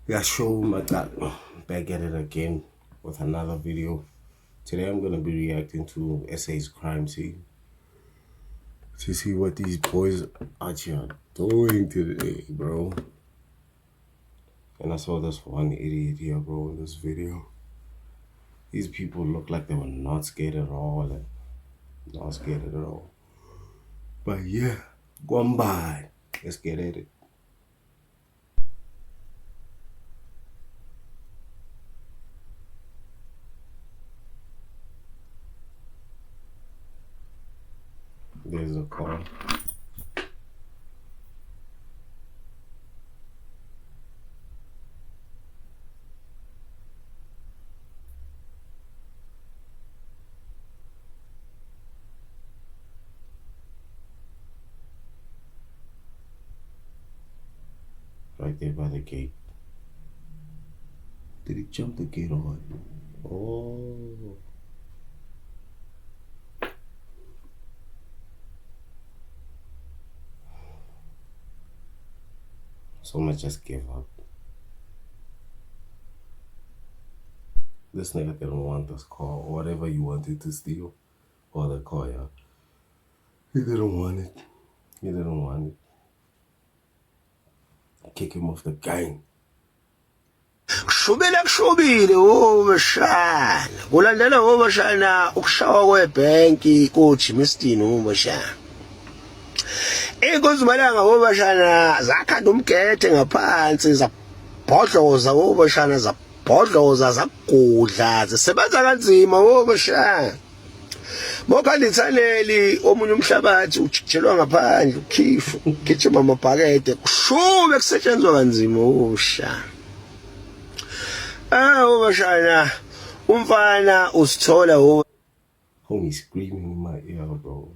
Yeah, show my God, back at it again with another video. Today I'm gonna be reacting to SA's crime scene to see what these boys are doing today, bro. And I saw this one idiot here, bro, in this video. These people look like they were not scared at all, not scared at all. But yeah, going by. Let's get at it. There's a car. Right there by the gate. Did he jump the gate on? Oh. Someone just gave up. This nigga didn't want this car or whatever you wanted to steal. Or the car, yeah. He didn't want it. He didn't want it. Kick him off the gang. Kushubile ubashana kulandela ubashana ukushawa kwebhenki kuJimmy Stine ubashana inkozimalanga ubashana zakhanda umgede ngaphansi zabhodloza ubashana zabhodloza zakugudla zisebenza kanzima ubashana mokhandithaneli omunye umhlabathi ujijelwa ngaphandle ukhifu ugijima amabhakede kushube kusetshenzwa kanzima ubashana. Ubashana umfana usithola homie screaming in my ear, bro.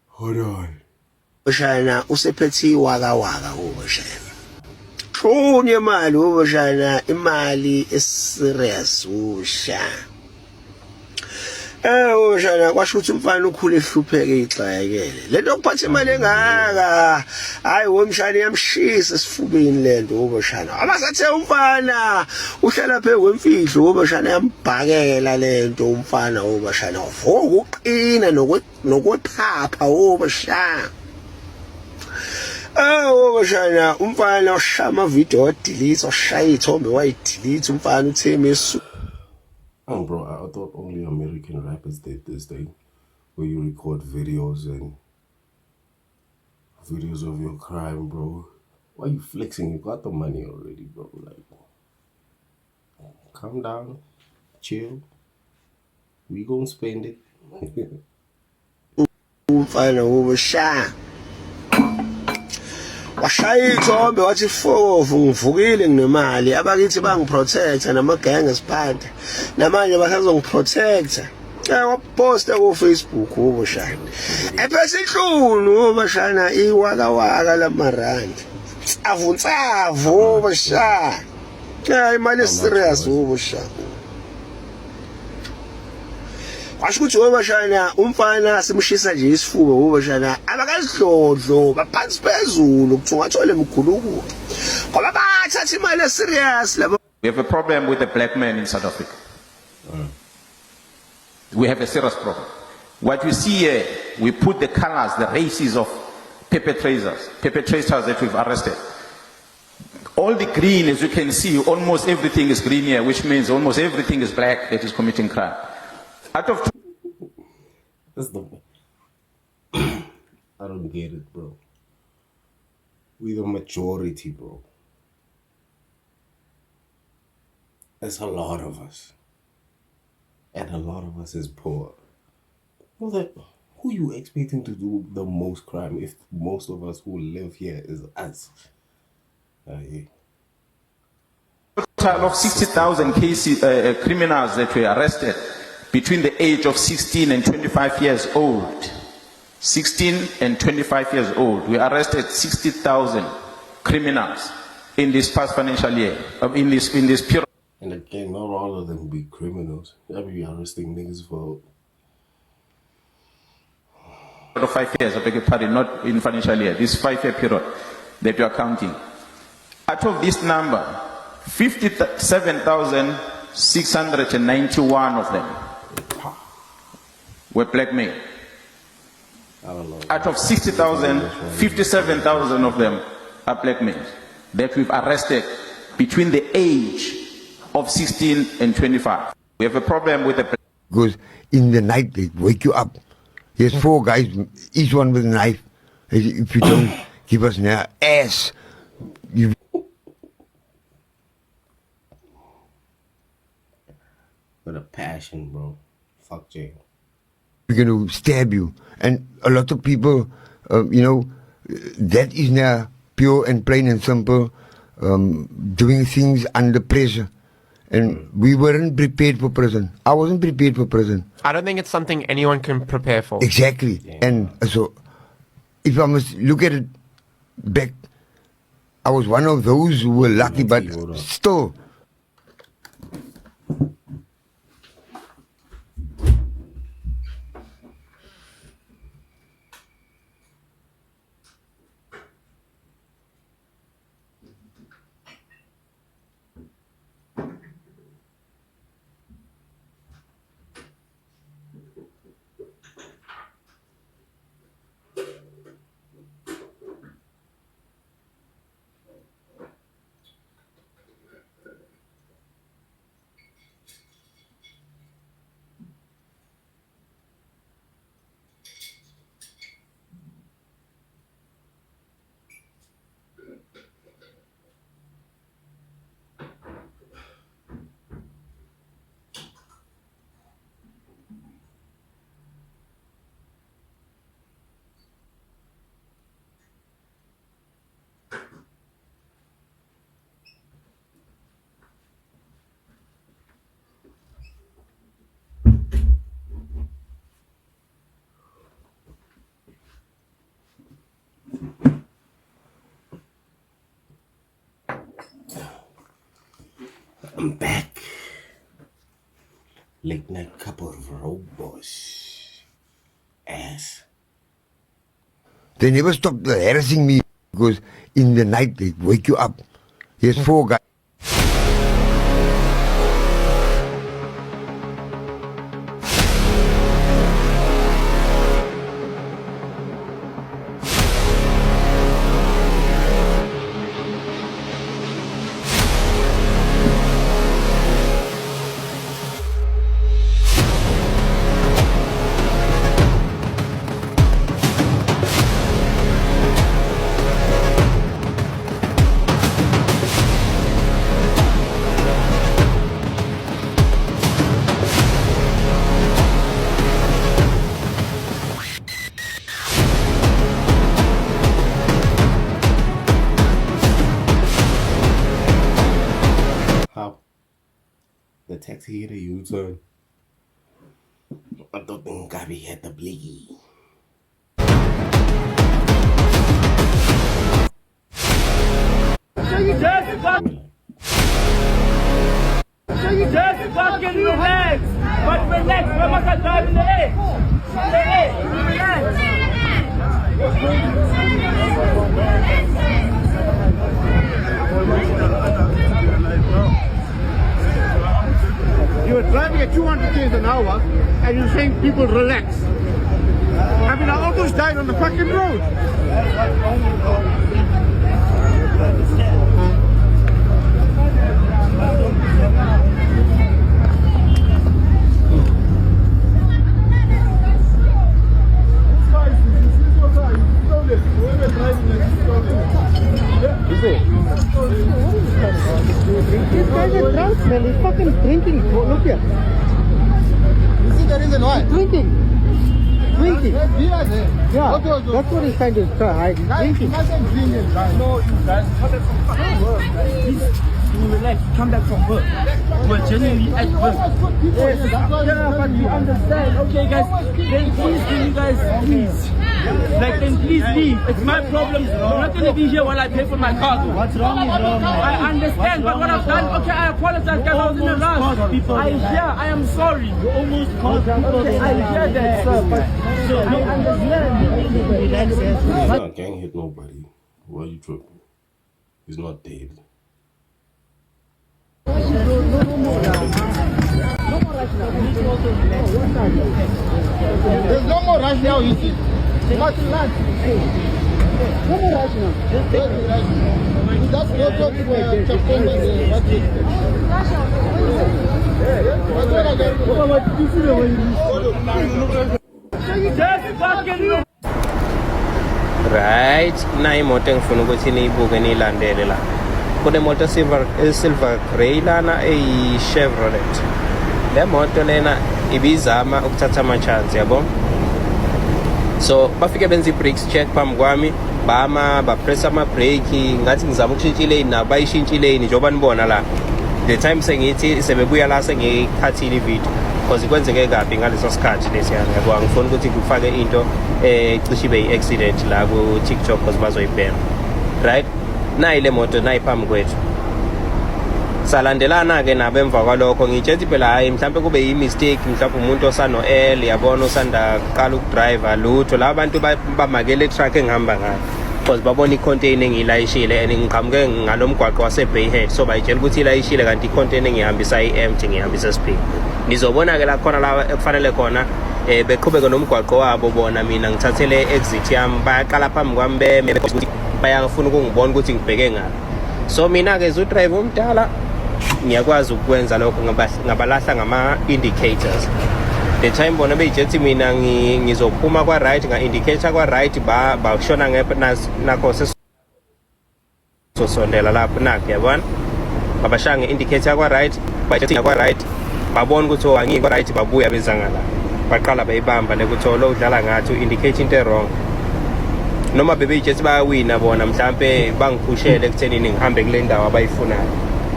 Hold on. Ubashana usephethe waka ubashana. Khunye imali ubashana imali eserious ubashana. Ubashana kwasho ukuthi umfana ukhule ehlupheke ixayekele. Lento kuphatha imali engaka. Hayi womshana yamshisa esifubeni lento ubashana. Abasathe umfana uhlala phe kwemfihlo ubashana yambhakela lento umfana ubashana. Vuka uqina nokwephapha ubashana. Ubashana umfana ushaya ama video delete ushaya ithombe wayidelete umfana utheme esu. Oh, bro, I thought only American rappers did this thing, where you record videos of your crime, bro. Why you flexing? You got the money already, bro. Like, calm down, chill. We gonna spend it. Umfana ubashana. Washaya ithombe wathi fofu ngivukile nginemali abakithi bangiprotecta namagang esiphathe namanje basazongiprotecta waposta ku Facebook ubashana ephese inhlunu ubashana iwaka lamarandi avunsavu ubashana imali serious ubashana washo ukuthi ubashana umfana simshisa nje isifuba ubashana abakazidlodlo baphansi phezulu ukuthi ungathole emgulukulo ngoba bathatha imali serious labo. We have a problem with the black man in South Africa. We have a serious problem. What you see here, we put the colors, the races of perpetrators that we've arrested. All the green, as you can see, almost everything is green here, which means almost everything is black that is committing crime. Out of That's the I don't get it, bro. We the majority, bro. There's a lot of us. And a lot of us is poor. Well, who you expecting to do the most crime if most of us who live here is us? Yeah. total of 60,000 cases, criminals that were arrested between the age of 16 and 25 years old. 16 and 25 years old. We arrested 60,000 criminals in this past financial year, in this period. And again, not all of them be criminals. They'll be arresting niggas for Of 5 years, I beg your pardon, not in financial year, this 5-year period that you are counting. Out of this number, 57,691 of them were blackmailed. I don't know. Out of 60,000, 57,000 of them are blackmailed that we've arrested between the age of 16 and 25. We have a problem with the... Because in the night they wake you up. There's 4 guys, each one with a knife. If you don't give us an ass, you... With a passion, bro. Fuck jail. We're going to stab you. And a lot of people, that is now pure and plain and simple, doing things under pressure. And we weren't prepared for prison. I wasn't prepared for prison. I don't think it's something anyone can prepare for. Exactly. Yeah. And so, if I must look at it back, I was one of those who were lucky, but still. I'm back. Late night couple of road boys. Ass. They never stopped harassing me because in the night they wake you up. There's 4 guys. The taxi hit a U-turn. I don't think Gabby had the bliggy. So you just fucking relax. But relax, where must I drive in the edge? The edge, relax. You are driving at 200 km an hour and you're saying people relax. I mean, I almost died on the fucking road. This guy's a drunk, man. He's fucking drinking. Look here. You see the reason why? Drinking. Drinking. Yeah, that's what he's trying to hide. He's Guys, drinking. you mustn't drink and drive. No, you guys. we relax, come back from work. We're genuinely at work. Yes, yeah, but you understand. Okay, guys, then please, can you guys please? Like, then please leave. It's my problem. You're not going to be here while I pay for my car. What's wrong is wrong. I understand, but what I've done, okay, I apologize, guys. I was in a rush. I am sorry. You almost caused people. Okay, I hear that, sir, but so I understand. He's not gang hit nobody. Why are you tripping? He's not dead. There's no more rush now, you see. Much lunch. No more rush now. We just go to the checkpoint and what is Just fucking Right, na imoto engifuna ukuthi niyibuke niyilandele la. Kune moto silver grey lana Chevrolet. Le moto lena ibizama ukuthatha ama chance yabo. So bafike benza i-brakes check phambi kwami, ba press ama brake ngathi ngizama ukushintsha lane nabo bayishintsha lane njengoba nibona la. The time sengithi sebebuya la sengikhathile ivideo because kwenzeke kabi ngaleso sikhathi lesiyana yabo angifuni ukuthi kufake into cishe ibe i-accident la ku TikTok because bazoyibhena. Right? Nayi le moto nayi phambi kwethu. Salandelana ke nabo emva kwalokho ngitshethi phela hayi mhlambe kube yi-mistake mhlawumbe umuntu osano L yabona usanda qala ukudrive lutho la abantu bamakele truck engihamba ngayo because babona i-container engiyilayishile and ngiqhamuke ngalomgwaqo wase Bayhead so bayitshela ukuthi ilayishile kanti i-container engihambisa i-empty ngihambisa speed. Nizobona ke la khona la ekufanele khona beqhubeke nomgwaqo wabo bona mina ngithathele exit yami bayaqala phambi kwami beme ukuthi bayafuna ukungibona ukuthi ngibheke ngaphi. So mina ke zu drive umdala ngiyakwazi ukwenza lokho ngabalahla ngama indicators. The time bona beyijethi mina ngizophuma kwa right nga indicator kwa right bashona ngepha nakho sesondela lapho nakho yabona babashanga indicator kwa right bajethi kwa right babona ukuthi angi kwa right babuya bezanga la baqala bayibamba lekuthola udlala ngathi indicate into wrong noma bebeyijethi bayawina bona mhlambe bangiphushele ekuthenini ngihambe kule ndawo abayifunayo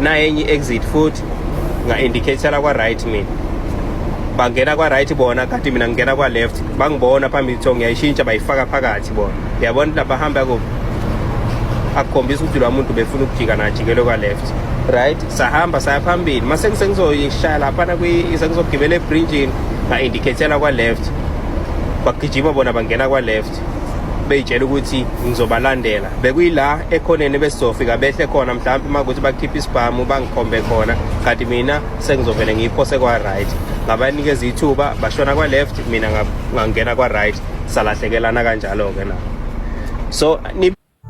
na enye exit futhi nga indicator kwa right mina bangena kwa right bona kanti mina ngingena kwa left bangibona phambili ukuthi ngiyayishintsha bayifaka phakathi bona uyabona lapha hamba kuphi akukhombisa ukuthi lo muntu befuna ukujika najikele kwa left right sahamba saya phambili mase ngisengizoyishaya lapha na kuzogibela ebridge nga indicator kwa left bagijima bona bangena kwa left beyitshela ukuthi ngizobalandela bekuyila ekhoneni besizofika behle khona mhlawumbe makuthi bakhipha isibhamu bangikhombe khona kanti mina sengizovele ngiyiphose kwa right ngabanikeza ithuba bashona kwa left mina ngangena kwa right salahlekelana kanjalo ke na. So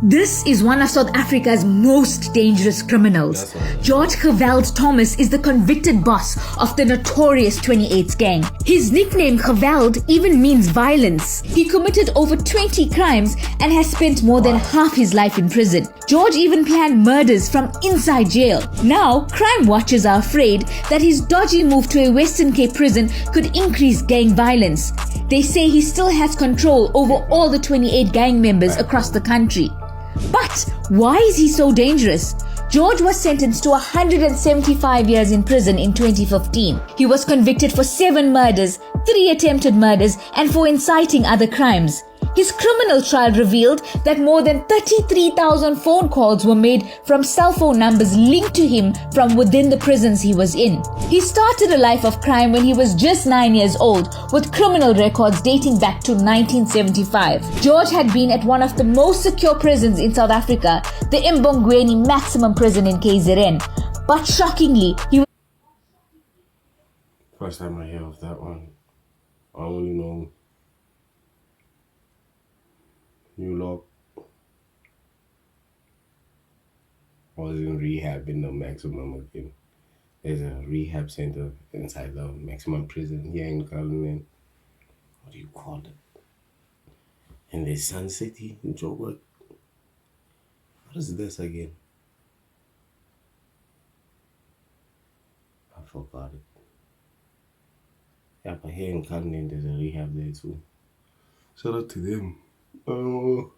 This is one of South Africa's most dangerous criminals. George Geweld Thomas is the convicted boss of the notorious 28 gang. His nickname Geweld even means violence. He committed over 20 crimes and has spent more than half his life in prison. George even planned murders from inside jail. Now, crime watchers are afraid that his dodgy move to a Western Cape prison could increase gang violence. They say he still has control over all the 28 gang members across the country. But why is he so dangerous? George was sentenced to 175 years in prison in 2015. He was convicted for 7 murders, 3 attempted murders, and for inciting other crimes. His criminal trial revealed that more than 33,000 phone calls were made from cell phone numbers linked to him from within the prisons he was in. He started a life of crime when he was just 9 years old, with criminal records dating back to 1975. George had been at one of the most secure prisons in South Africa, the Mbongweni Maximum Prison in KZN. But shockingly, he was... First time I hear of that one. I only know New Lock. I was in rehab in the maximum again. There's a rehab center inside the maximum prison here in Kalundeng. What do you call it? And there's Sun City in Joburg. What is this again? I forgot it. Yeah, but here in Kalundeng there's a rehab there too. Shout out to them. How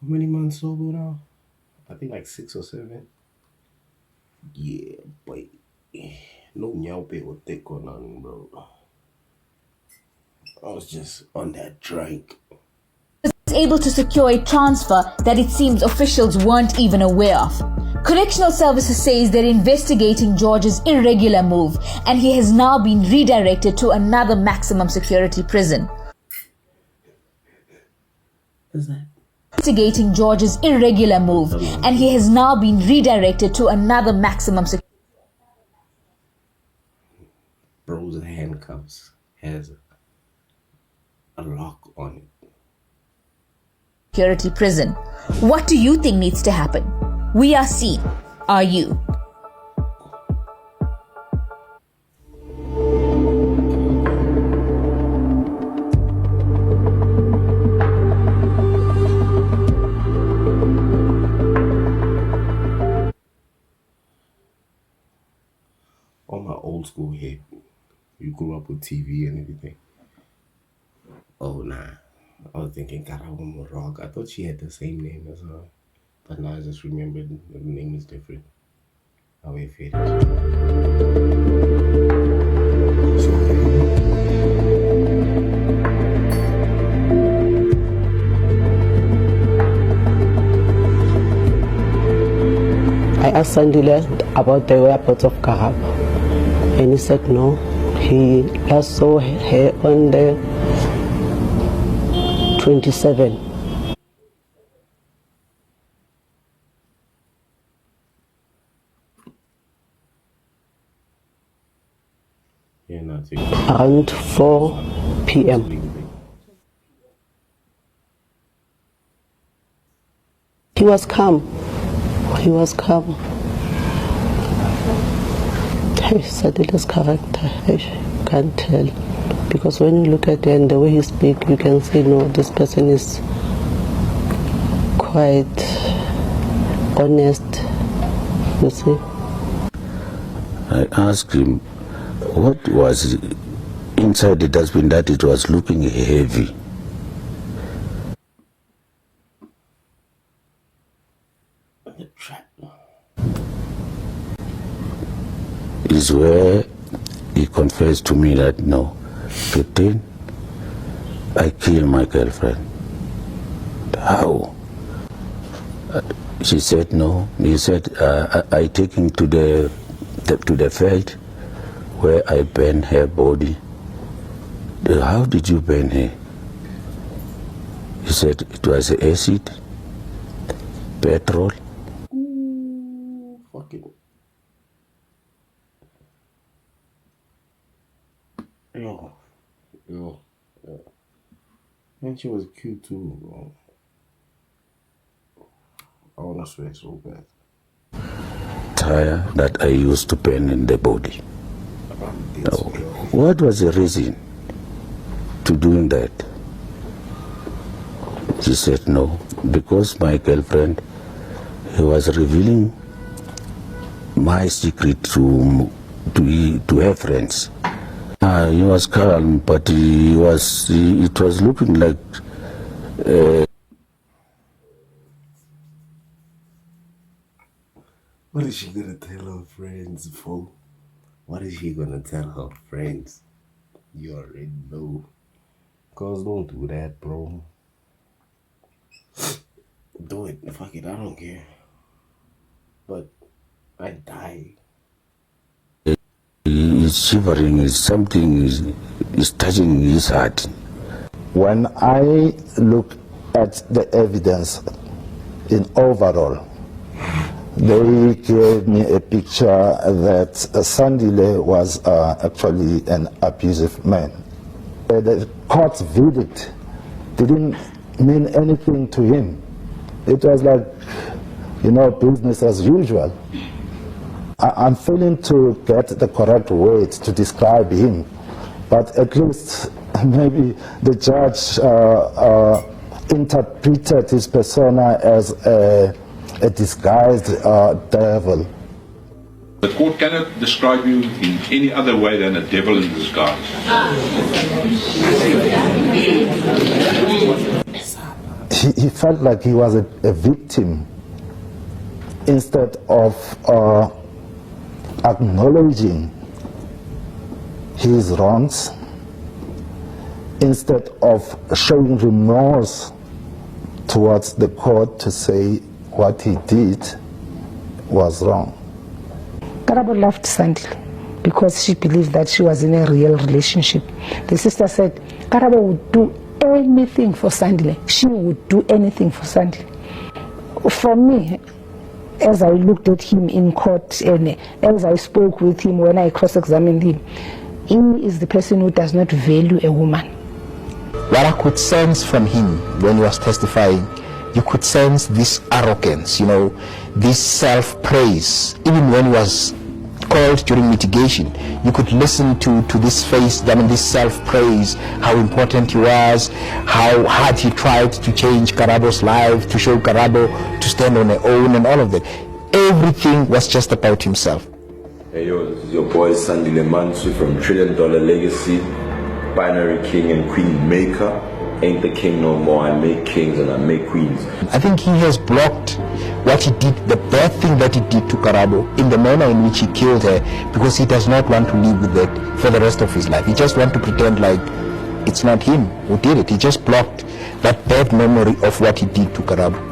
many months sober now? I think like 6 or 7. Yeah, but no nyaupe or thick or nothing, bro. I was just on that drink. Was able to secure a transfer that it seems officials weren't even aware of. Correctional Services says they're investigating George's irregular move, and he has now been redirected to another maximum security prison. What's that? Investigating George's irregular move, and he has now been redirected to another maximum security. Bro's handcuffs has a lock on it. Security prison. What do you think needs to happen? We are C. Are you? On my old school head, you grew up with TV and everything. Oh nah, I was thinking Karawomo Rock. I thought she had the same name as her, but now I just remembered the name is different. How I feel. I asked Sandile about the whereabouts of Karab, and he said no. He last saw her on the 27. Yeah, not around 4 p.m. He was calm. He was calm. He said it is character. I can't tell. Because when you look at him and the way he speaks, you can say, no, this person is quite honest, you see. I asked him, what was inside the dustbin that it was looking heavy? Is where he confessed to me that no, 15, I killed my girlfriend. How? She said no. He said I take him to the field where I burned her body. How did you burn her? He said it was acid, petrol. Ooh, fucking. Yo. And she was cute too, bro. I wanna swear so bad. Tire that I used to burn in the body. What was the reason to doing that? She said no, because my girlfriend, he was revealing my secret to her friends. He was calm, but it was looking like What is she gonna tell her friends, fool? What is she gonna tell her friends? You already know. Cause don't do that, bro. Do it. Fuck it, I don't care. But I die. He's shivering, something is touching his heart. When I look at the evidence in overall, they gave me a picture that Sandile was actually an abusive man. The court's verdict didn't mean anything to him. It was like, business as usual. I'm failing to get the correct word to describe him, but at least maybe the judge interpreted his persona as a disguised devil. The court cannot describe you in any other way than a devil in disguise. He felt like he was a victim instead of acknowledging his wrongs instead of showing remorse towards the court to say what he did was wrong. Karabo loved Sandile because she believed that she was in a real relationship. The sister said Karabo would do anything for Sandile. She would do anything for Sandile. For me, as I looked at him in court and as I spoke with him when I cross-examined him, he is the person who does not value a woman. What I could sense from him when he was testifying, you could sense this arrogance, you know, this self-praise. Even when he was called during mitigation, you could listen to this face, I mean, this self-praise, how important he was, how hard he tried to change Karabo's life, to show Karabo to stand on her own and all of that. Everything was just about himself. Hey yo, this is your boy Sandile Mansui from $1 Trillion Legacy, Binary King and Queen Maker. Ain't the king no more, I make kings and I make queens. I think he has blocked what he did, the bad thing that he did to Karabo, in the manner in which he killed her, because he does not want to live with that for the rest of his life. He just wants to pretend like it's not him who did it. He just blocked that bad memory of what he did to Karabo.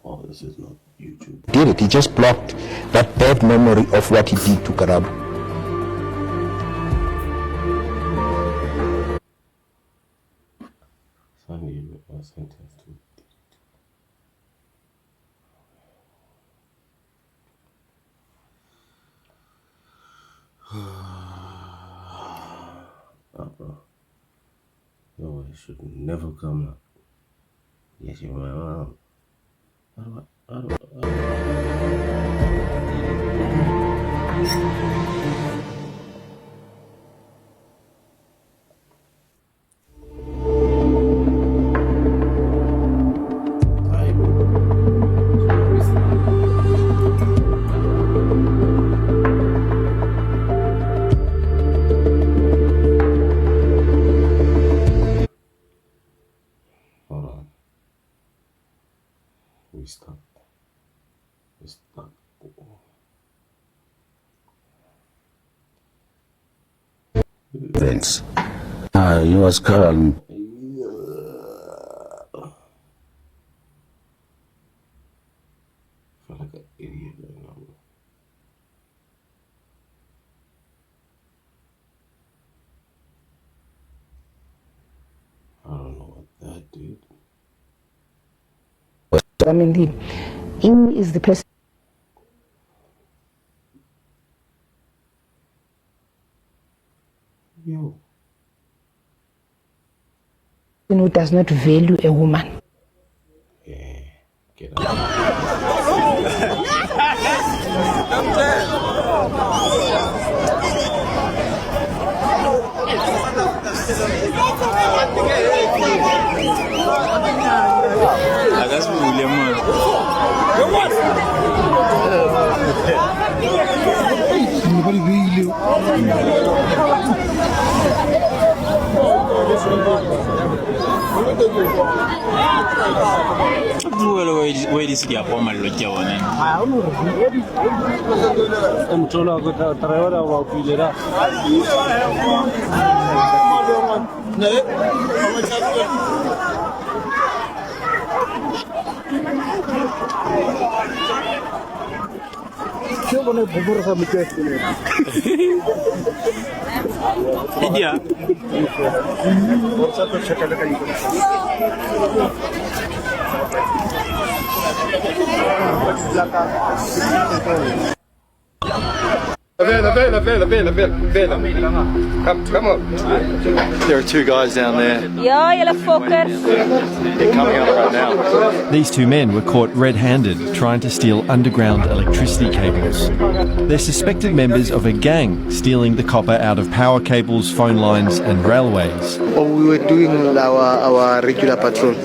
Oh, this is not YouTube. Did it. He just blocked that bad memory of what he did to Karabo. Sunday was sentenced to bro. No, it should never come up. Yes, you're my mom. How do Hold on. We stuck. Thanks. He was calm. I feel like an idiot right now. I don't know what that did. I mean, he is the person who does not value a woman. Yeah, get Come on. There are two guys down there. Ja, julle fokkers. They're coming up right now. These two men were caught red-handed trying to steal underground electricity cables. They're suspected members of a gang stealing the copper out of power cables, phone lines and railways. We were doing our regular patrol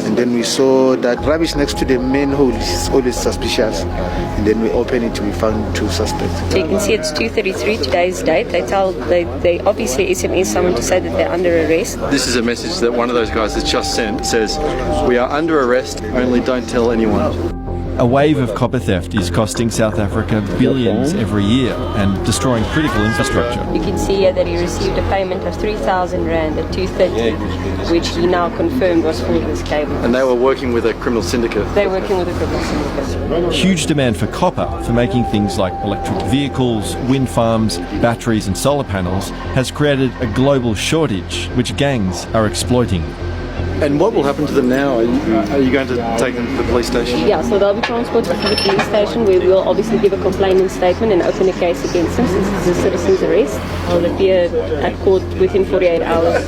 And then we saw that rubbish next to the main hole is always suspicious. And then we opened it, we found 2 suspects. So you can see it's 2:33 today's date. They obviously SMS someone to say that they're under arrest. This is a message that one of those guys has just sent. It says, "We are under arrest, only don't tell anyone." A wave of copper theft is costing South Africa billions every year and destroying critical infrastructure. You can see here that he received a payment of 3,000 rand at 2:30, which he now confirmed was for this cable. And they were working with a criminal syndicate. They're working with a criminal syndicate. Huge demand for copper for making things like electric vehicles, wind farms, batteries and solar panels has created a global shortage which gangs are exploiting. And what will happen to them now? Are you going to take them to the police station? Yeah, so they'll be transported to the police station where we'll obviously give a complainant statement and open a case against them since it's a citizen's arrest. They'll appear at court within 48 hours.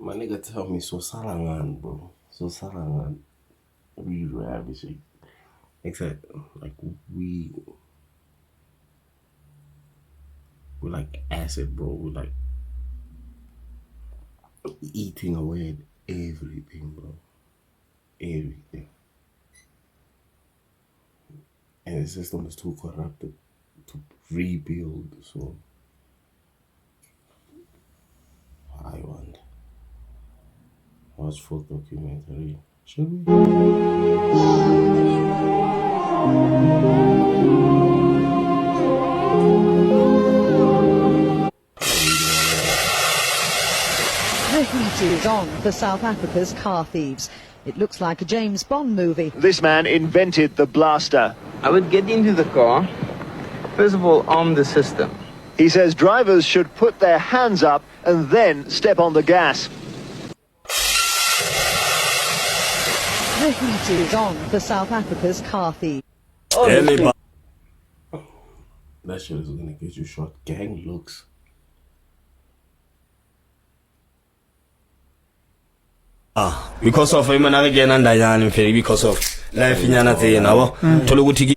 My nigga tell me, so sarangan, bro. So sarangan. We ravishing. Except, like, we like acid, bro. We like eating away at everything, bro. Everything. And the system is too corrupted to rebuild, so I want watch full documentary. Should we? The heat is on for South Africa's car thieves. It looks like a James Bond movie. This man invented the blaster. I would get into the car, first of all, arm the system. He says drivers should put their hands up and then step on the gas. The heat is on for South Africa's car thieves. That shit is gonna get you shot. Gang looks. Because of him and again and Diane, because of life in Yanatha, Toluguti.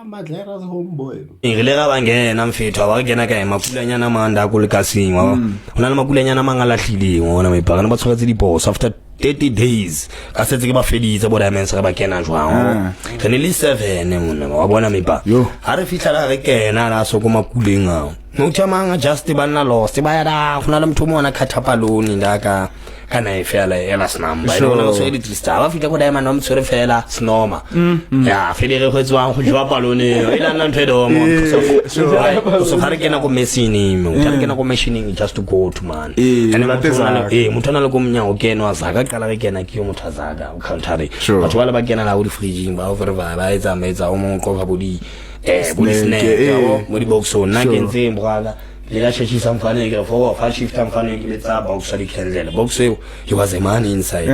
Madlera's homeboy. Ingilega bangena mfethu abakena ka emakulanyana manda kulikasingwa unana makulanyana mangala hlilingwa ona mepaka ba tshwatse di boss after 30 days ka setse ke ba feditse bo diamonds ga ba kena jwang re ne le 7 monna wa bona mepa ha re fihla la re kena la so ko makuleng a no tsamanga just ba nna lost ba ya da gona le motho mo ona khathapaloni ndaka kana ifela ela snamba ino no so edit star ba fitla go diamond no mtsore fela snoma ya federe go tswang go jwa palone ila nna ntwedo mo so fare kena go machine mo tla kena go machining just to go to man and mutana le go mnya o kena wa zaka kala re kena ke yo motho zaka o country batho ba le ba kena la go di fridging ba over ba etsa metsa o mo qofa bodi bodi snack mo di box o nna ke ntse mbrala le la chechi samfane ke for fa shift samfane ke letsa box di candle box he was a man inside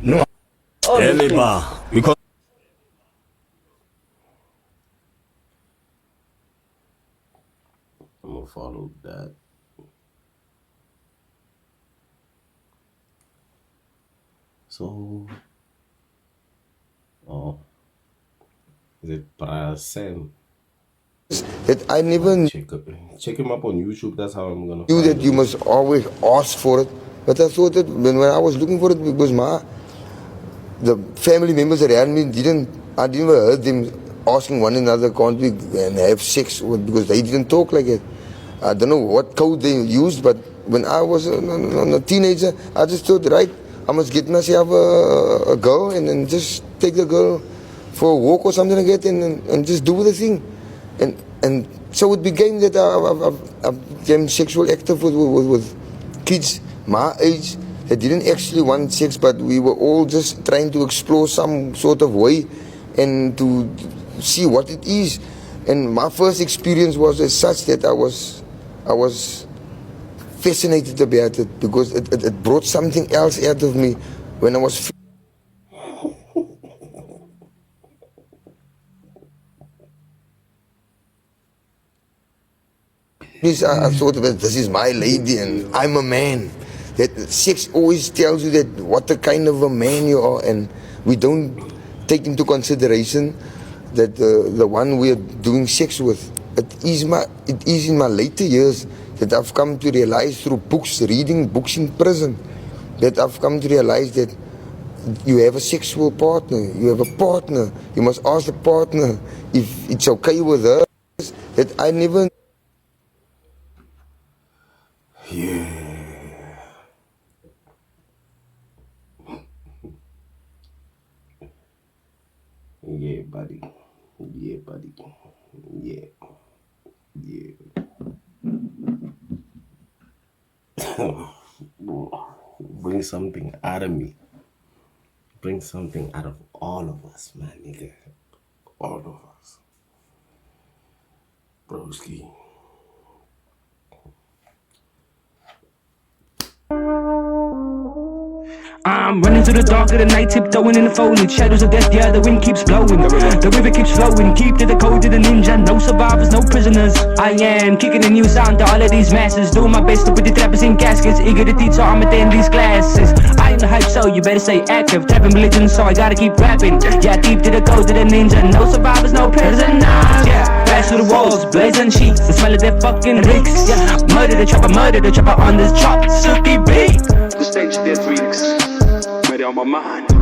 no because I'm gonna follow that. So, is it Sam? That I never check him up on YouTube. That's how I'm gonna. Knew that you must always ask for it, but I thought that when I was looking for it, because the family members around me I didn't heard them asking one another, can't we and have sex, because they didn't talk like it. I don't know what code they used, but when I was a teenager, I just thought, right, I must get myself a girl and then just take the girl for a walk or something like that and just do the thing. And so it became that I became sexual active with kids my age that didn't actually want sex, but we were all just trying to explore some sort of way and to see what it is. And my first experience was as such that I was fascinated about it, because it brought something else out of me when I was I thought that this is my lady and I'm a man. That sex always tells you that what the kind of a man you are, and we don't take into consideration that the one we are doing sex with, it is in my later years that I've come to realize through books, reading books in prison, that I've come to realize that you have a sexual partner, you have a partner, you must ask the partner if it's okay with her. That I never... Yeah. Yeah, buddy. Yeah, buddy. Yeah. Yeah. Bring something out of me. Bring something out of all of us, man, nigga. All of us. Broski. I'm running through the dark of the night, tiptoeing in the foliage. Shadows of death, yeah, the wind keeps blowing. The river keeps flowing, keep to the code of the ninja. No survivors, no prisoners. I am kicking a new sound to all of these masses. Doing my best to put the trappers in caskets. Eager to teach armor in these classes. I am the hype, so you better stay active. Trapping religion, so I gotta keep rapping. Yeah, deep to the code of the ninja. No survivors, no prisoners. Yeah, bash through the walls, blazing sheets. The smell of their fucking reeks. Yeah, murder the chopper on this chop. Silky beat. The stage, there's freaks. Ready on my mind.